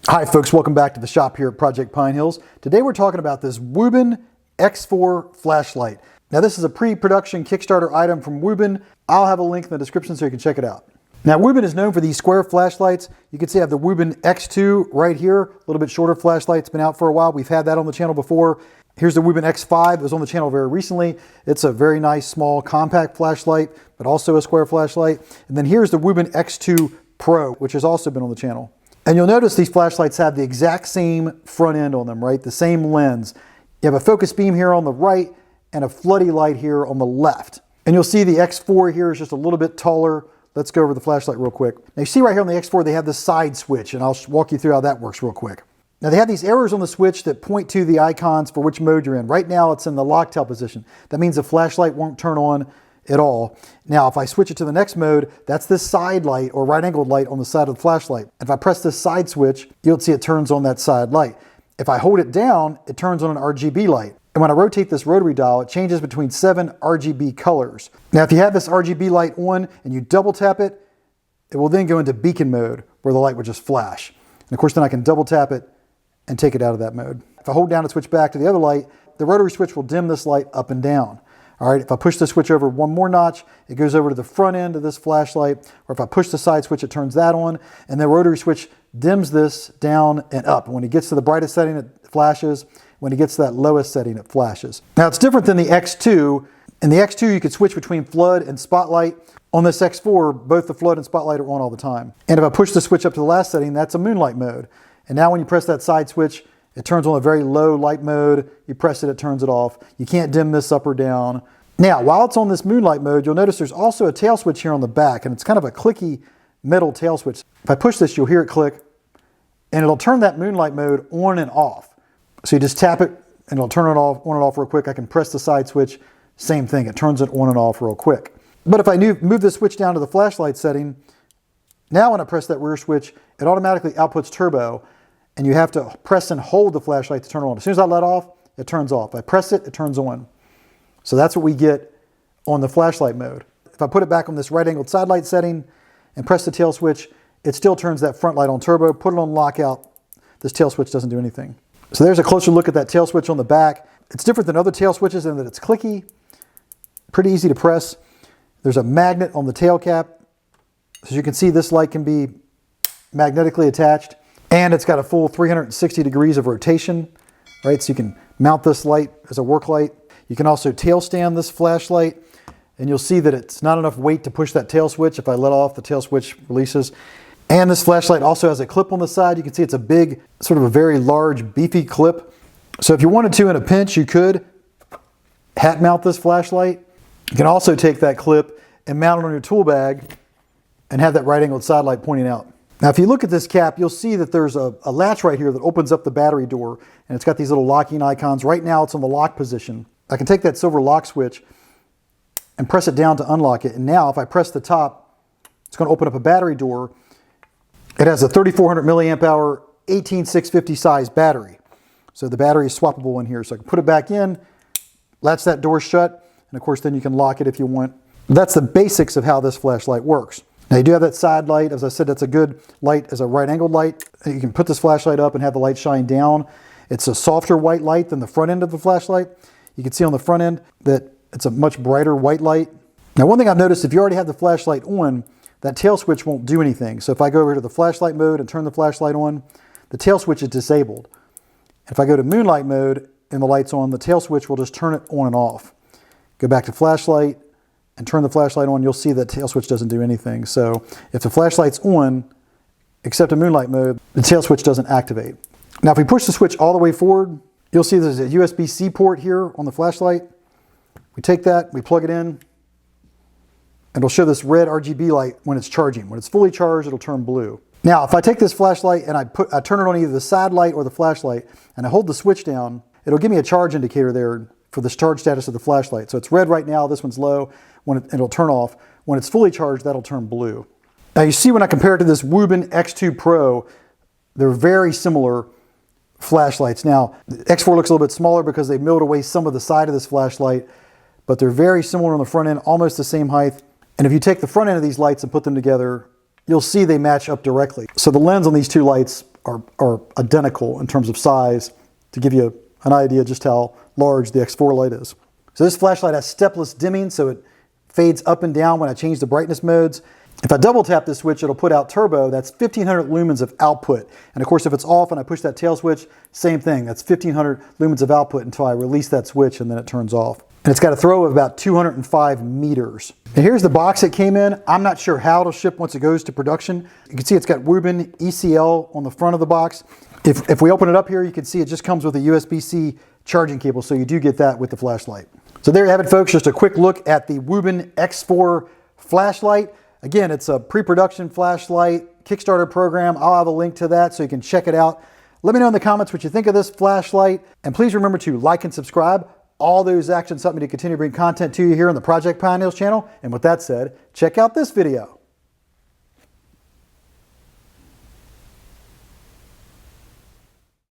Hi folks, welcome back to the shop here at Project Pine Hills. Today we're talking about this Wuben X4 Flashlight. Now this is a pre-production Kickstarter item from Wuben. I'll have a link in the description so you can check it out. Now Wuben is known for these square flashlights. You can see I have the Wuben X2 right here, a little bit shorter flashlight. It's been out for a while. We've had that on the channel before. Here's the Wuben X5. It was on the channel very recently. It's a very nice, small, compact flashlight, but also a square flashlight. And then here's the Wuben X2 Pro, which has also been on the channel. And you'll notice these flashlights have the exact same front end on them, right? The same lens. You have a focus beam here on the right and a floodlight light here on the left. And you'll see the X4 here is just a little bit taller. Let's go over the flashlight real quick. Now you see right here on the X4, they have the side switch, and I'll walk you through how that works real quick. Now they have these arrows on the switch that point to the icons for which mode you're in. Right now it's in the locktail position. That means the flashlight won't turn on at all. Now if I switch it to the next mode, that's this side light or right angled light on the side of the flashlight. If I press this side switch, you'll see it turns on that side light. If I hold it down, it turns on an RGB light. And when I rotate this rotary dial, it changes between 7 RGB colors. Now if you have this RGB light on and you double tap it, it will then go into beacon mode where the light will just flash. And of course then I can double tap it and take it out of that mode. If I hold down and switch back to the other light, the rotary switch will dim this light up and down. All right, if I push the switch over one more notch, it goes over to the front end of this flashlight, or if I push the side switch, it turns that on, and the rotary switch dims this down and up. And when it gets to the brightest setting, it flashes. When it gets to that lowest setting, it flashes. Now, it's different than the X2. In the X2, you could switch between flood and spotlight. On this X4, both the flood and spotlight are on all the time. And if I push the switch up to the last setting, that's a moonlight mode. And now when you press that side switch, it turns on a very low light mode. You press it, it turns it off. You can't dim this up or down. Now, while it's on this moonlight mode, you'll notice there's also a tail switch here on the back, and it's kind of a clicky metal tail switch. If I push this, you'll hear it click, and it'll turn that moonlight mode on and off. So you just tap it, and it'll turn it off, on and off real quick. I can press the side switch, same thing. It turns it on and off real quick. But if I move the switch down to the flashlight setting, now when I press that rear switch, it automatically outputs turbo, and you have to press and hold the flashlight to turn it on. As soon as I let off, it turns off. If I press it, it turns on. So that's what we get on the flashlight mode. If I put it back on this right angled side light setting and press the tail switch, it still turns that front light on turbo. Put it on lockout, this tail switch doesn't do anything. So there's a closer look at that tail switch on the back. It's different than other tail switches in that it's clicky, pretty easy to press. There's a magnet on the tail cap. As you can see, this light can be magnetically attached, and it's got a full 360 degrees of rotation, right? So you can mount this light as a work light. You can also tail stand this flashlight, and you'll see that it's not enough weight to push that tail switch. If I let off, the tail switch releases. And this flashlight also has a clip on the side. You can see it's a big, sort of a very large, beefy clip. So if you wanted to in a pinch, you could hat mount this flashlight. You can also take that clip and mount it on your tool bag and have that right angled side light pointing out. Now, if you look at this cap, you'll see that there's a latch right here that opens up the battery door, and it's got these little locking icons. Right now, it's on the lock position. I can take that silver lock switch and press it down to unlock it. And now, if I press the top, it's going to open up a battery door. It has a 3,400 milliamp hour, 18650 size battery. So the battery is swappable in here. So I can put it back in, latch that door shut, and of course, then you can lock it if you want. That's the basics of how this flashlight works. Now you do have that side light. As I said, that's a good light as a right angled light. You can put this flashlight up and have the light shine down. It's a softer white light than the front end of the flashlight. You can see on the front end that it's a much brighter white light. Now one thing I've noticed, if you already have the flashlight on, that tail switch won't do anything. So if I go over to the flashlight mode and turn the flashlight on, the tail switch is disabled. If I go to moonlight mode and the light's on, the tail switch will just turn it on and off. Go back to flashlight and turn the flashlight on, you'll see that tail switch doesn't do anything. So if the flashlight's on, except in moonlight mode, the tail switch doesn't activate. Now if we push the switch all the way forward, you'll see there's a USB-C port here on the flashlight. We take that, we plug it in, and it'll show this red RGB light when it's charging. When it's fully charged, it'll turn blue. Now if I take this flashlight and I turn it on either the side light or the flashlight, and I hold the switch down, it'll give me a charge indicator there for the charge status of the flashlight. So it's red right now, this one's low, it'll turn off. When it's fully charged, that'll turn blue. Now you see when I compare it to this Wuben X2 Pro, they're very similar flashlights. Now, the X4 looks a little bit smaller because they milled away some of the side of this flashlight, but they're very similar on the front end, almost the same height. And if you take the front end of these lights and put them together, you'll see they match up directly. So the lens on these two lights are identical in terms of size to give you an idea just how large the X4 light is. So this flashlight has stepless dimming, so it fades up and down when I change the brightness modes. If I double tap this switch, it'll put out turbo. That's 1500 lumens of output. And of course, if it's off and I push that tail switch, same thing. That's 1500 lumens of output until I release that switch and then it turns off. And it's got a throw of about 205 meters. Now here's the box it came in. I'm not sure how it'll ship once it goes to production. You can see it's got Wuben ECL on the front of the box. If we open it up here, you can see it just comes with a USB-C charging cable, so you do get that with the flashlight. So there you have it, folks. Just a quick look at the Wuben X4 Flashlight. Again, it's a pre-production flashlight Kickstarter program. I'll have a link to that so you can check it out. Let me know in the comments what you think of this flashlight. And please remember to like and subscribe. All those actions help me to continue to bring content to you here on the Project Pine Hills channel. And with that said, check out this video.